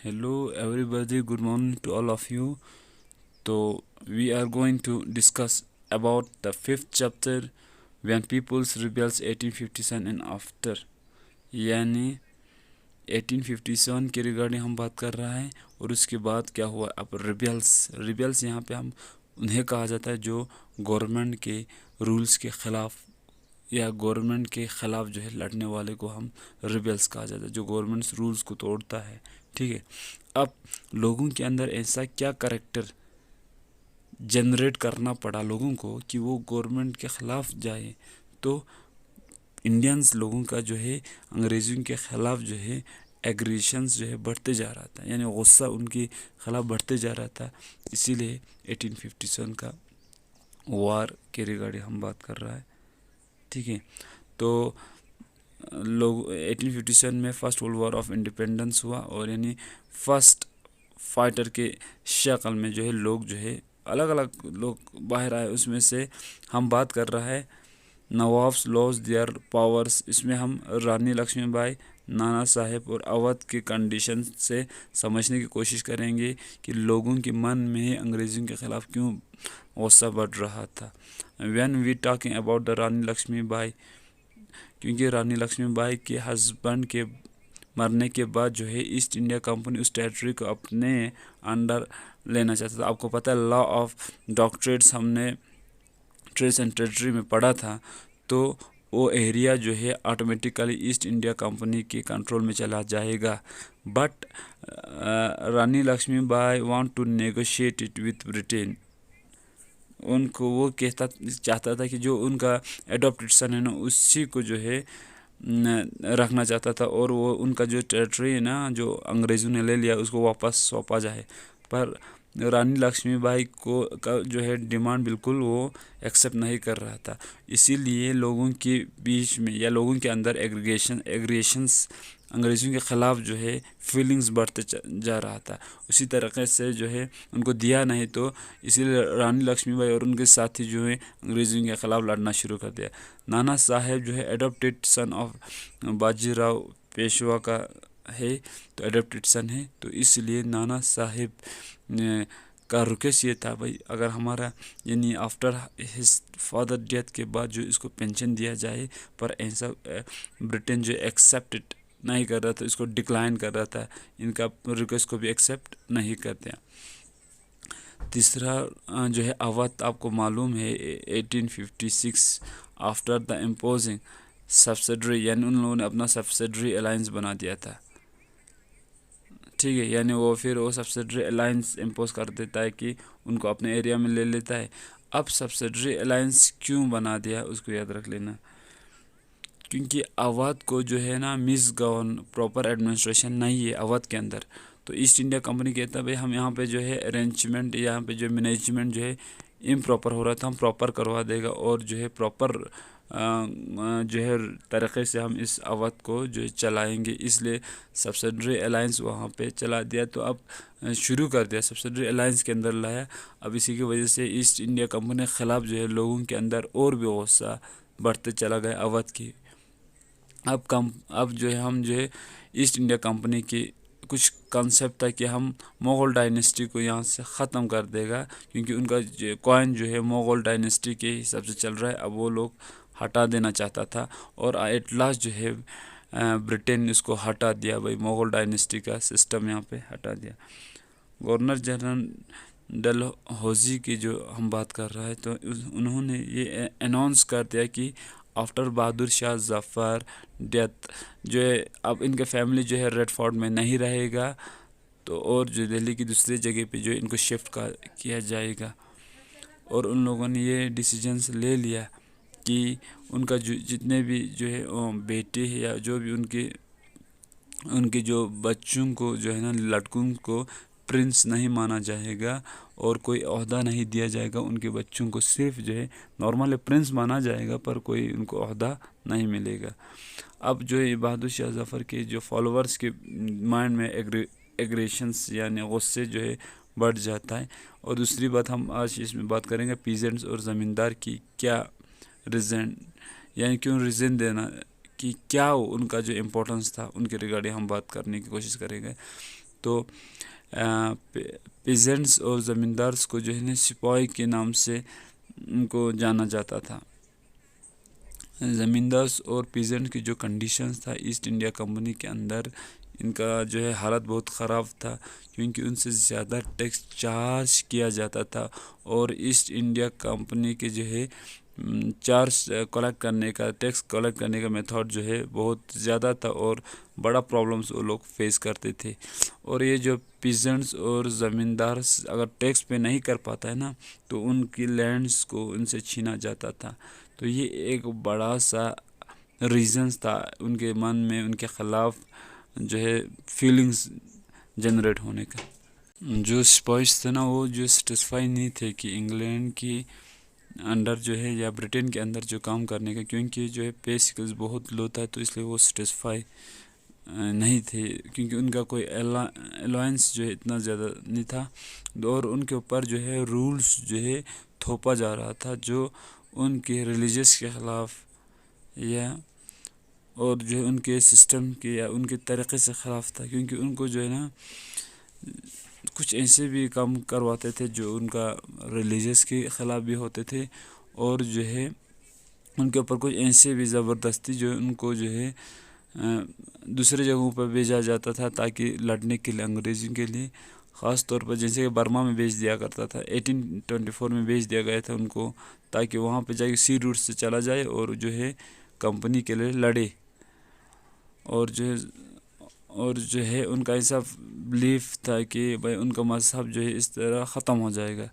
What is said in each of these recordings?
Hello, everybody. Good morning to all of you. So, we are going to discuss about the fifth chapter when peoples rebels 1857 and after. यानी 1857 के regarding हम बात कर रहा है और उसके बाद क्या हुआ। अब रिबेल्स यहाँ पे हम उन्हें कहा जाता है जो गवर्नमेंट के रूल्स के ख़िलाफ़ या गवर्नमेंट के ख़िलाफ़ जो है लड़ने वाले को हम रिबेल्स कहा जाता है, जो गवर्नमेंट रूल्स को तोड़ता है। ठीक है। अब लोगों के अंदर ऐसा क्या करैक्टर जनरेट करना पड़ा लोगों को कि वो गवर्नमेंट के ख़िलाफ़ जाए, तो इंडियंस लोगों का जो है अंग्रेज़ों के ख़िलाफ़ जो है एग्रेशंस जो है बढ़ते जा रहा था, यानी गुस्सा उनके ख़िलाफ़ बढ़ते जा रहा था। इसीलिए 1857 का वार के रिगार्डिंग हम बात कर रहा है। ठीक है। तो लोग 1857 में first world war of independence हुआ और यानी फर्स्ट फाइटर के शक्ल में जो है लोग जो है अलग अलग लोग बाहर आए। उसमें से हम बात कर रहा है नवाब्स लॉस देयर पावर्स। इसमें हम रानी लक्ष्मीबाई, नाना साहेब और अवध के कंडीशन से समझने की कोशिश करेंगे कि लोगों के मन में अंग्रेज़ों के ख़िलाफ़ क्यों गुस्सा बढ़ रहा था। When we talking about the Rani Lakshmibai, क्योंकि रानी लक्ष्मीबाई के हस्बैंड के मरने के बाद जो है ईस्ट इंडिया कंपनी उस टेरिटरी को अपने अंडर लेना चाहता था। आपको पता है लॉ ऑफ डॉक्ट्रेट्स हमने ट्रेड्स एंड टेरिटरी में पढ़ा था, तो वो एरिया जो है ऑटोमेटिकली ईस्ट इंडिया कंपनी के कंट्रोल में चला जाएगा। But Rani Laxmibai want to negotiate it with Britain. उनको वो चाहता था कि जो उनका एडॉप्टेड सन है ना, उसी को जो है रखना चाहता था और वो उनका जो टेरिटरी है ना जो अंग्रेज़ों ने ले लिया उसको वापस सौंपा जाए। पर रानी लक्ष्मीबाई को का जो है डिमांड बिल्कुल वो एक्सेप्ट नहीं कर रहा था। इसीलिए लोगों के बीच में या लोगों के अंदर एग्रेशंस अंग्रेज़ों के ख़िलाफ़ जो है फीलिंग्स बढ़ते जा रहा था। उसी तरीके से जो है उनको दिया नहीं, तो इसीलिए रानी लक्ष्मीबाई और उनके साथी जो है अंग्रेज़ों के ख़िलाफ़ लड़ना शुरू कर दिया। नाना साहेब जो है adopted son of Bajirao Peshwa का है, तो एडॉप्टेड सन है, तो इसलिए नाना साहेब का रिक्वेस्ट ये था भाई अगर हमारा यानी आफ्टर हिज फादर डेथ के बाद जो इसको पेंशन दिया जाए, पर ऐसा ब्रिटेन जो एक्सेप्टेड नहीं कर रहा था, इसको डिक्लाइन कर रहा था, इनका रिक्वेस्ट को भी एक्सेप्ट नहीं करते हैं। तीसरा जो है अवध, आपको मालूम है 1856 आफ्टर द इम्पोजिंग सब्सिडरी, यानी उन लोगों ने अपना सब्सिडरी अलायंस बना दिया था। ठीक है, यानी वो फिर वो सब्सिडरी अलायंस इम्पोज कर देता है कि उनको अपने एरिया में ले लेता है। अब सब्सिडरी अलायंस क्यों बना दिया उसको याद रख लेना, क्योंकि अवध को जो है ना मिस गवर्न प्रॉपर एडमिनिस्ट्रेशन नहीं है अवध के अंदर। तो ईस्ट इंडिया कंपनी कहता है भाई हम यहाँ पे जो है अरेंजमेंट यहाँ पे जो मैनेजमेंट जो है इम्प्रॉपर हो रहा था, हम प्रॉपर करवा देगा और जो है प्रॉपर जो है तरीक़े से हम इस अवध को जो है चलाएंगे। इसलिए सब्सिडरी अलायंस वहाँ पे चला दिया। तो अब शुरू कर दिया, सब्सिडरी अलायंस के अंदर लाया। अब इसी की वजह से ईस्ट इंडिया कंपनी के ख़िलाफ़ जो है लोगों के अंदर और भी गुस्सा बढ़ते चला गया अवध की। अब जो है हम जो है ईस्ट इंडिया कंपनी की कुछ कंसेप्ट था कि हम मुग़ल डायनेस्टी को यहाँ से ख़त्म कर देगा, क्योंकि उनका जो कॉइन जो है मुग़ल डायनेस्टी के हिसाब से चल रहा है, अब वो लोग हटा देना चाहता था। और एट लास्ट जो है ब्रिटेन ने इसको हटा दिया, भाई मुग़ल डायनेस्टी का सिस्टम यहाँ पे हटा दिया। गवर्नर जनरल डलहौजी की जो हम बात कर रहा है, तो उन्होंने ये अनाउंस कर दिया कि आफ्टर बहादुर शाह जफ़र डेथ जो है अब इनके फैमिली जो है रेड फोर्ट में नहीं रहेगा, तो और जो दिल्ली की दूसरी जगह पे जो इनको शिफ्ट किया जाएगा। और उन लोगों ने ये डिसीजंस ले लिया कि उनका जो जितने भी जो है बेटे हैं या जो भी उनके जो बच्चों को जो है ना लड़कों को प्रिंस नहीं माना जाएगा और कोई ओहदा नहीं दिया जाएगा उनके बच्चों को, सिर्फ जो है नॉर्मल प्रिंस माना जाएगा पर कोई उनको ओहदा नहीं मिलेगा। अब जो है बहादुर शाह जफ़र के जो फॉलोअर्स के माइंड में एग्रेशंस यानी गुस्से जो है बढ़ जाता है। और दूसरी बात हम आज इसमें बात करेंगे पीजेंट्स और ज़मींदार की क्या रीज़न, यानी क्यों रीज़न देना कि क्या उनका जो इम्पोर्टेंस था उनके रिगार्डिंग हम बात करने की कोशिश करेंगे। تو پیزنٹس اور زمیندارس کو جو ہے نا سپاہی کے نام سے ان کو جانا جاتا تھا. زمیندارس اور پیزنٹ کی جو کنڈیشنز تھا ایسٹ انڈیا کمپنی کے اندر، ان کا جو ہے حالت بہت خراب تھا، کیونکہ ان سے زیادہ ٹیکس چارج کیا جاتا تھا، اور ایسٹ انڈیا کمپنی کے جو ہے ٹیکس کلیکٹ کرنے کا میتھڈ جو ہے بہت زیادہ تھا، اور بڑا پرابلمس وہ لوگ فیس کرتے تھے. اور یہ جو پیزنٹس اور زمیندار اگر ٹیکس پے نہیں کر پاتا ہے نا، تو ان کی لینڈز کو ان سے چھینا جاتا تھا. تو یہ ایک بڑا سا ریزنز تھا ان کے من میں ان کے خلاف جو ہے فیلنگز جنریٹ ہونے کا. جو سپاہیز تھے نا، وہ جو سٹسفائی نہیں تھے کہ انگلینڈ کی انڈر جو ہے یا برٹن کے اندر جو کام کرنے کا، کیونکہ جو ہے پے سکلز بہت لو تھا، تو اس لیے وہ سٹسفائی نہیں تھے، کیونکہ ان کا کوئی الائنس جو ہے اتنا زیادہ نہیں تھا، اور ان کے اوپر جو ہے رولز جو ہے تھوپا جا رہا تھا جو ان کے ریلیجس کے خلاف یا اور جو ہے ان کے سسٹم کے یا ان کے طریقے سے خلاف تھا. کیونکہ ان کو جو ہے نا کچھ ایسے بھی کام کرواتے تھے جو ان کا ریلیجس کے خلاف بھی ہوتے تھے، اور جو ہے ان کے اوپر کچھ ایسے بھی زبردستی جو ان کو جو ہے دوسرے جگہوں پر بھیجا جاتا تھا تاکہ لڑنے کے لیے انگریزوں کے لیے. خاص طور پر جیسے کہ برما میں بھیج دیا کرتا تھا، 1824 میں بھیج دیا گیا تھا ان کو، تاکہ وہاں پہ جا کے سی روٹ سے چلا جائے اور جو ہے کمپنی کے لیے لڑے. اور جو ہے ان کا ایسا بلیف تھا کہ بھائی ان کا مذہب جو ہے اس طرح ختم ہو جائے گا،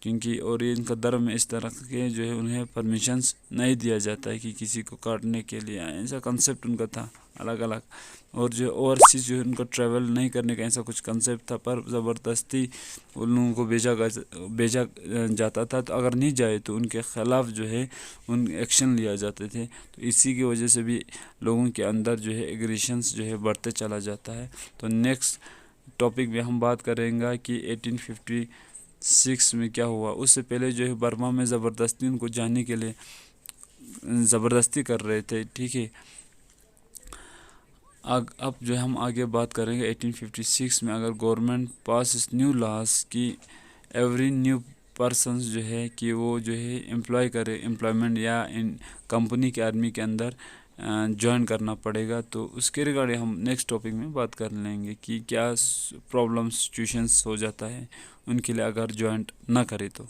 کیونکہ اور یہ ان کا دھرم میں اس طرح کے جو ہے انہیں پرمیشنز نہیں دیا جاتا ہے کہ کسی کو کاٹنے کے لیے. ایسا کنسیپٹ ان کا تھا الگ الگ. اور جو اوورسیز جو ہے ان کو ٹریول نہیں کرنے کا ایسا کچھ کنسیپٹ تھا، پر زبردستی ان لوگوں کو بھیجا جاتا تھا. تو اگر نہیں جائے تو ان کے خلاف جو ہے ان ایکشن لیا جاتے تھے. تو اسی کی وجہ سے بھی لوگوں کے اندر جو ہے ایگریشنز جو ہے بڑھتے چلا جاتا ہے. تو نیکسٹ ٹاپک میں ہم بات کریں گا کہ 1856 میں کیا ہوا. اس سے پہلے جو ہے برما میں زبردستی ان کو جانے کے لیے زبردستی کر رہے تھے. ٹھیک ہے، اب جو ہم آگے بات کریں گے 1856 میں اگر گورنمنٹ پاسز نیو لاز کی ایوری نیو پرسنز جو ہے کہ وہ جو ہے امپلائمنٹ یا ان کمپنی کے آدمی کے اندر جوائن کرنا پڑے گا. تو اس کے ریگارڈنگ ہم نیکسٹ ٹاپک میں بات کر لیں گے کہ کیا پرابلم سچویشنز ہو جاتا ہے ان کے لیے اگر جوائنٹ نہ کرے تو.